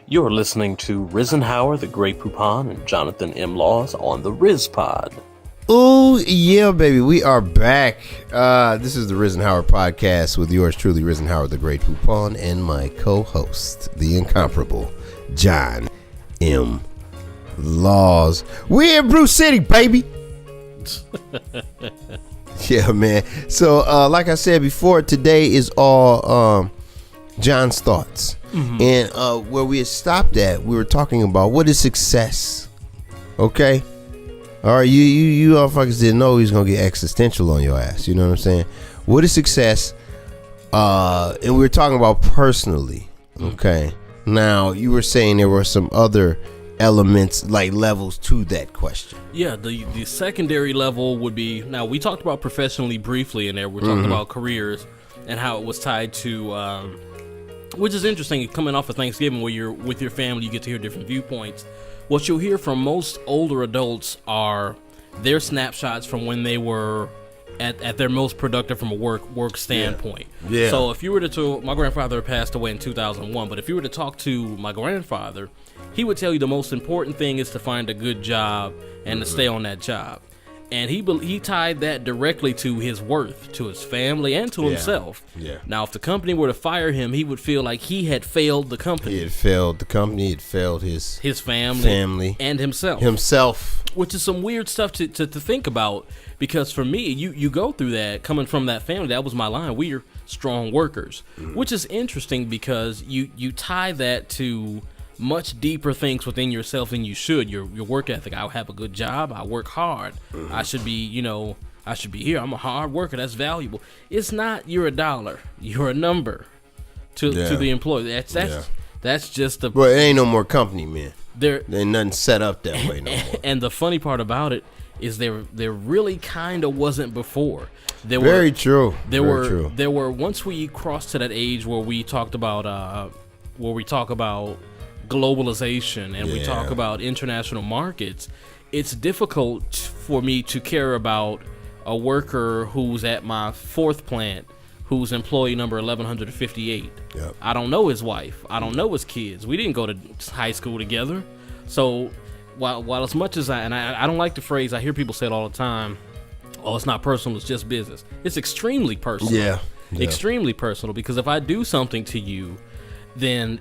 You're listening to Risenhauer, the Great Poupon, and Jonathan M. Laws on the Riz Pod. Oh, yeah, baby. We are back. This is the Risenhauer podcast with yours truly, Risenhauer, the Great Poupon, and my co-host, the incomparable John M. Laws. We're in Brew City, baby. Yeah, man. So, like I said before, today is all John's thoughts. Mm-hmm. And where we had stopped at, we were talking about what is success. Okay? All right, you motherfuckers didn't know he was going to get existential on your ass. You know what I'm saying? What is success? And we were talking about personally. Okay? Now, you were saying there were some other elements, like levels to that question. Yeah, the secondary level would be, now we talked about professionally briefly in there. We're talking about careers and how it was tied to, which is interesting, coming off of Thanksgiving where you're with your family, you get to hear different viewpoints. What you'll hear from most older adults are their snapshots from when they were at their most productive from a work standpoint. Yeah. So if you were to my grandfather passed away in 2001, but if you were to talk to my grandfather, he would tell you the most important thing is to find a good job and to stay on that job. And he tied that directly to his worth, to his family, and to himself. Yeah. Now, if the company were to fire him, he would feel like he had failed the company. He had failed the company. He had failed his family, and himself. Which is some weird stuff to think about, because for me, you go through that coming from that family. That was my line. We are strong workers, which is interesting because you tie that to much deeper things within yourself than you should. Your work ethic. I have a good job. I work hard. I should be here. I'm a hard worker. That's valuable. It's not. You're a dollar. You're a number to the employee. That's just the. Well, it ain't no more company, man. There ain't nothing set up that way no more. And the funny part about it is there really kind of wasn't before. Very true. There were once we crossed to that age where we talked about globalization and we talk about international markets. It's difficult for me to care about a worker who's at my fourth plant who's employee number 1158. Yep. I don't know his wife. I don't know his kids. We didn't go to high school together. So while as much as I don't like the phrase, I hear people say it all the time, oh, it's not personal, it's just business. It's extremely personal. Yeah. Extremely personal, because if I do something to you, then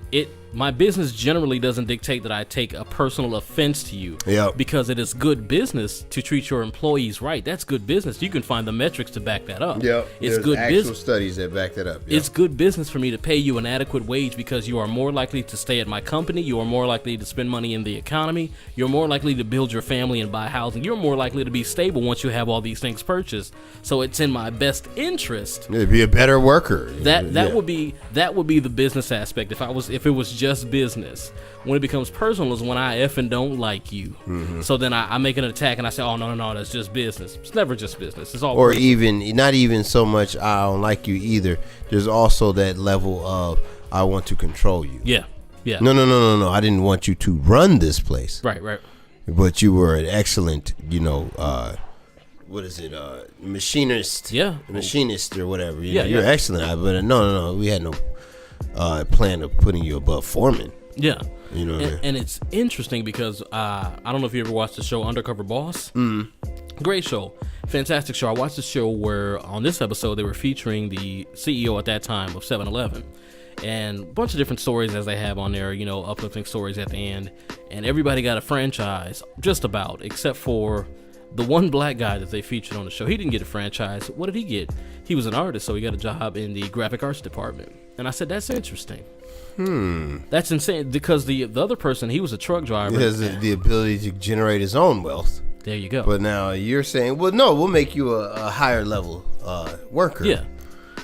my business generally doesn't dictate that I take a personal offense to you. Yep. Because it is good business to treat your employees right. That's good business. You can find the metrics to back that up. Yep. There's good actual studies that back that up. Yep. It's good business for me to pay you an adequate wage, because you are more likely to stay at my company. You are more likely to spend money in the economy. You're more likely to build your family and buy housing. You're more likely to be stable once you have all these things purchased. So it's in my best interest to be a better worker. That would be the business aspect. If it was just business. When it becomes personal is when I effing don't like you. Mm-hmm. So then I make an attack and I say, oh, no, that's just business. It's never just business. It's all or even, not even so much I don't like you either. There's also that level of I want to control you. Yeah. No. I didn't want you to run this place. Right. But you were an excellent, machinist. Yeah. Machinist or whatever. You're excellent. But no. We had no plan of putting you above foreman. Yeah. You know what I mean? And it's interesting because I don't know if you ever watched the show Undercover Boss. Great show. Fantastic show. I watched the show where on this episode they were featuring the CEO at that time of 7-Eleven. And a bunch of different stories as they have on there, uplifting stories at the end. And everybody got a franchise, just about, except for the one black guy that they featured on the show. He didn't get a franchise. What did he get? He was an artist, so he got a job in the graphic arts department. And I said, that's interesting. That's insane, because the other person, he was a truck driver. He has the ability to generate his own wealth. There you go. But now you're saying, well, no, we'll make you a higher level worker. Yeah.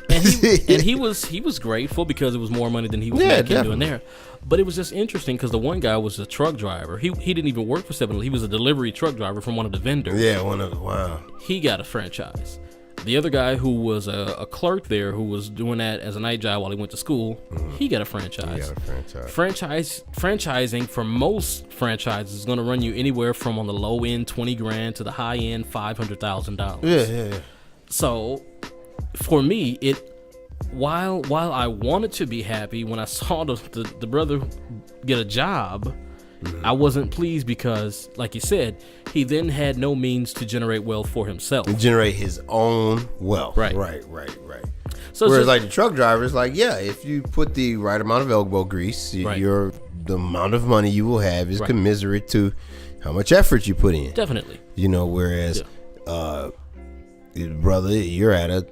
And he was grateful because it was more money than he was making doing there. But it was just interesting because the one guy was a truck driver. He didn't even work for 7-Eleven. He was a delivery truck driver from one of the vendors. Yeah, wow. He got a franchise. The other guy who was a clerk there, who was doing that as a night job while he went to school, he got a franchise. Franchising for most franchises is going to run you anywhere from on the low end $20,000 to the high end $500,000. Yeah. So for me, while I wanted to be happy when I saw the brother get a job, I wasn't pleased because, like you said, he then had no means to generate wealth for himself. Generate his own wealth. Right. So whereas like the truck driver is like, yeah, if you put the right amount of elbow grease, the amount of money you will have is commensurate to how much effort you put in. Definitely. Whereas brother, you're at a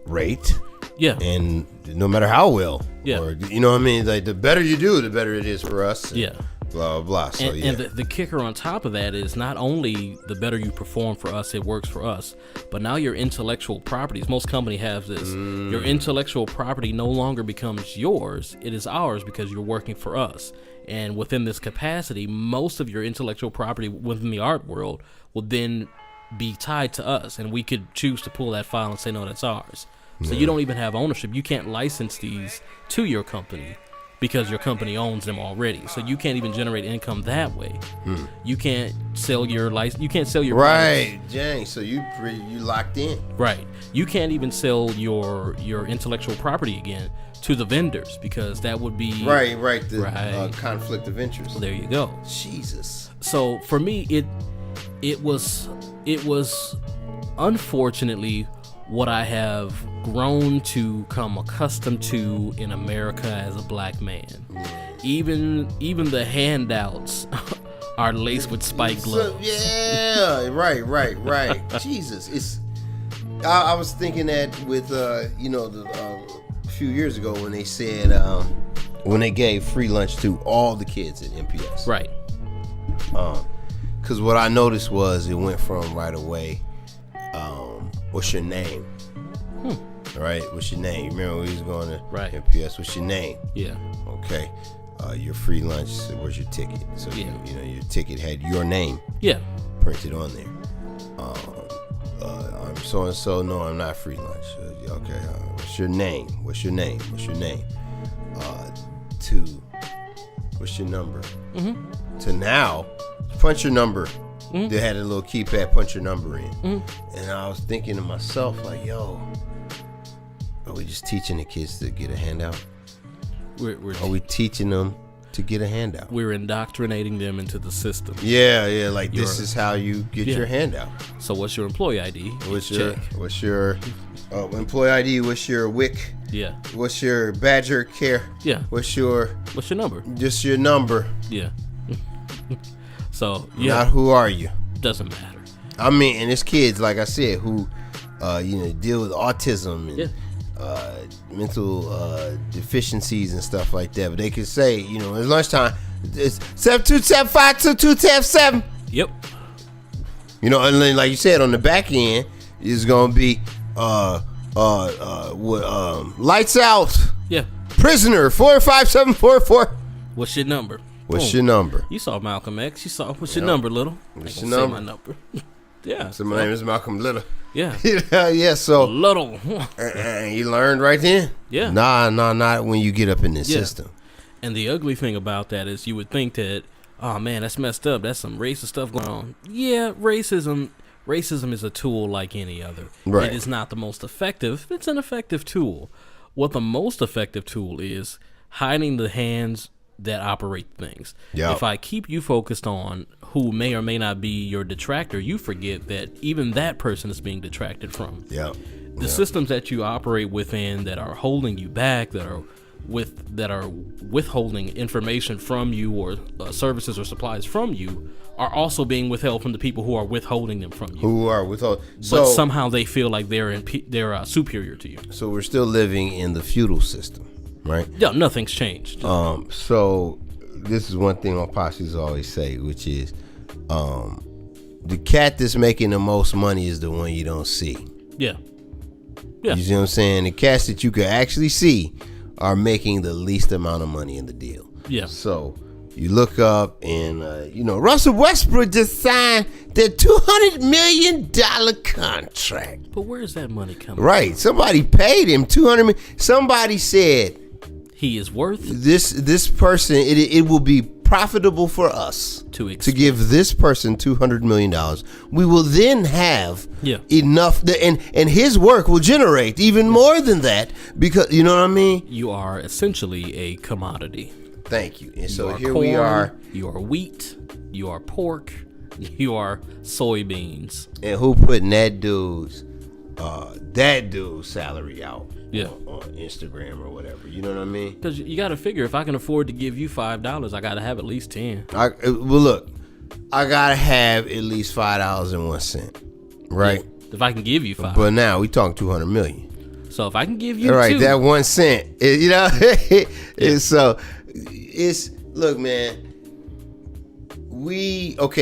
rate. Yeah. And no matter how well. Yeah. Or, you know what I mean? Like the better you do, the better it is for us. Yeah. Blah, blah, blah. So, and the kicker on top of that is not only the better you perform for us, it works for us, but now your intellectual properties, most company have this, your intellectual property no longer becomes yours, it is ours because you're working for us. And within this capacity, most of your intellectual property within the art world will then be tied to us, and we could choose to pull that file and say, no, that's ours. So you don't even have ownership. You can't license these to your company, because your company owns them already. So you can't even generate income that way. You can't sell your license. You can't sell your right, dang. So you locked in. Right. You can't even sell your intellectual property again to the vendors, because that would be the conflict of interest. There you go. Jesus. So for me, it was unfortunately what I have grown to come accustomed to in America as a black man. Even the handouts are laced with spike gloves. Right. Jesus, I was thinking that with a few years ago when they said when they gave free lunch to all the kids at MPS. Right. Because what I noticed was it went from right away. What's your name? Right? What's your name? Remember when we was going to MPS? What's your name? Yeah. Okay. Your free lunch. Where's your ticket? So your ticket had your name. Yeah. Printed on there. I'm so and so. No, I'm not free lunch. Okay. What's your name? What's your name? What's your name? What's your number? To now, punch your number. They had a little keypad, punch your number in. And I was thinking to myself, like, yo, are we just teaching the kids to get a handout? Are we teaching them to get a handout? We're indoctrinating them into the system. Yeah, like this is how you get your handout. So what's your employee ID? What's your employee ID? What's your WIC? Yeah. What's your Badger Care? Yeah. What's your number? Just your number. Yeah. So not who are you? Doesn't matter. I mean, and it's kids, like I said, who deal with autism and mental deficiencies and stuff like that. But they can say, it's lunchtime. It's 727522277. Yep. And then, like you said, on the back end is gonna be lights out. Yeah. Prisoner 45744. What's your number? What's your number? You saw Malcolm X. You saw what's your number, Little? What's your number? Say my number. Yeah. So my name is Malcolm Little. Yeah. Yeah. So Little. And you learned right then. Yeah. Nah, not when you get up in this system. And the ugly thing about that is you would think that, oh man, that's messed up. That's some racist stuff going on. Yeah, racism is a tool like any other. Right. It is not the most effective. It's an effective tool. What the most effective tool is hiding the hands that operate things. Yep. If I keep you focused on who may or may not be your detractor, you forget that even that person is being detracted from. Yeah. The systems that you operate within that are holding you back, that are withholding information from you or services or supplies from you, are also being withheld from the people who are withholding them from you. Who are withholding? But somehow they feel like they're superior to you. So we're still living in the feudal system. Right? Yeah, nothing's changed. So this is one thing my posses always say, which is the cat that's making the most money is the one you don't see. Yeah. You see what I'm saying? The cats that you can actually see are making the least amount of money in the deal. Yeah. So you look up and Russell Westbrook just signed the $200 million contract. But where is that money coming from? Somebody paid him $200 million. Somebody said he is worth this person. It will be profitable for us to give this person $200 million, we will then have enough, and his work will generate even more than that, because, you know what I mean? You are essentially a commodity. Thank you. And so here corn, we are. You are wheat. You are pork. You are soybeans. And who putting that dude's salary out on Instagram or whatever? You know what I mean? Because you got to figure, if I can afford to give you $5, I got to have at least 10. Well, look, I gotta have at least $5.01, right? Yeah, if I can give you 5. But now we talking 200 million. So if I can give you right, 2, that 1 cent, you know. So it's, look, man.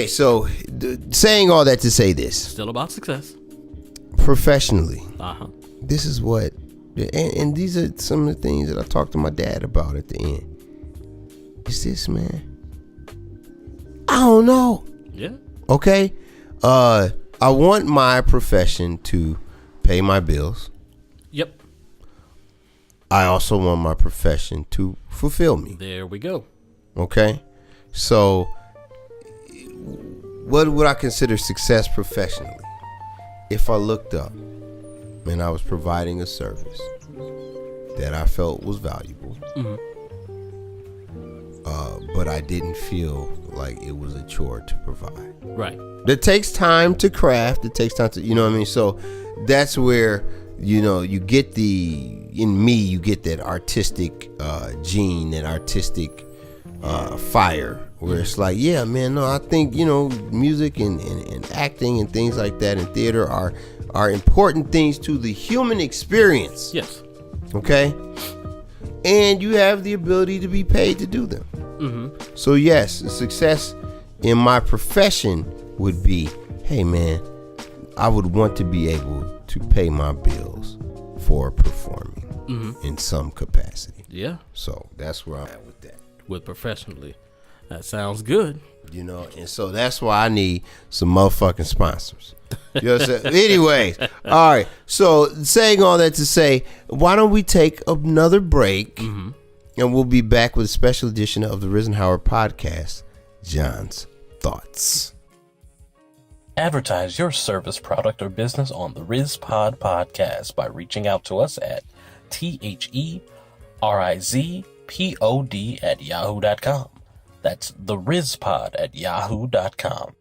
So saying all that to say this. Still about success. Professionally. This is what, and these are some of the things that I talked to my dad about at the end. Is this, man? I don't know. Yeah. Okay. I want my profession to pay my bills. Yep. I also want my profession to fulfill me. There we go. Okay. So what would I consider success professionally? If I looked up and I was providing a service that I felt was valuable, but I didn't feel like it was a chore to provide. Right. It takes time to craft. It takes time to, you know what I mean? So that's where, you know, you get you get that artistic gene, that artistic fire, where it's like, yeah, man, no, I think, you know, music and acting and things like that and theater are important things to the human experience. Yes. Okay? And you have the ability to be paid to do them. So yes, success in my profession would be, hey man, I would want to be able to pay my bills for performing in some capacity. Yeah. So that's where I'm at with that. With professionally. That sounds good. You know, and so that's why I need some motherfucking sponsors. You know what I'm saying? Anyways, all right. So saying all that to say, why don't we take another break, and we'll be back with a special edition of the Risen Howard podcast, John's Thoughts. Advertise your service, product, or business on the RizPod podcast by reaching out to us at TheRizPod@yahoo.com. That's the RizPod at yahoo.com.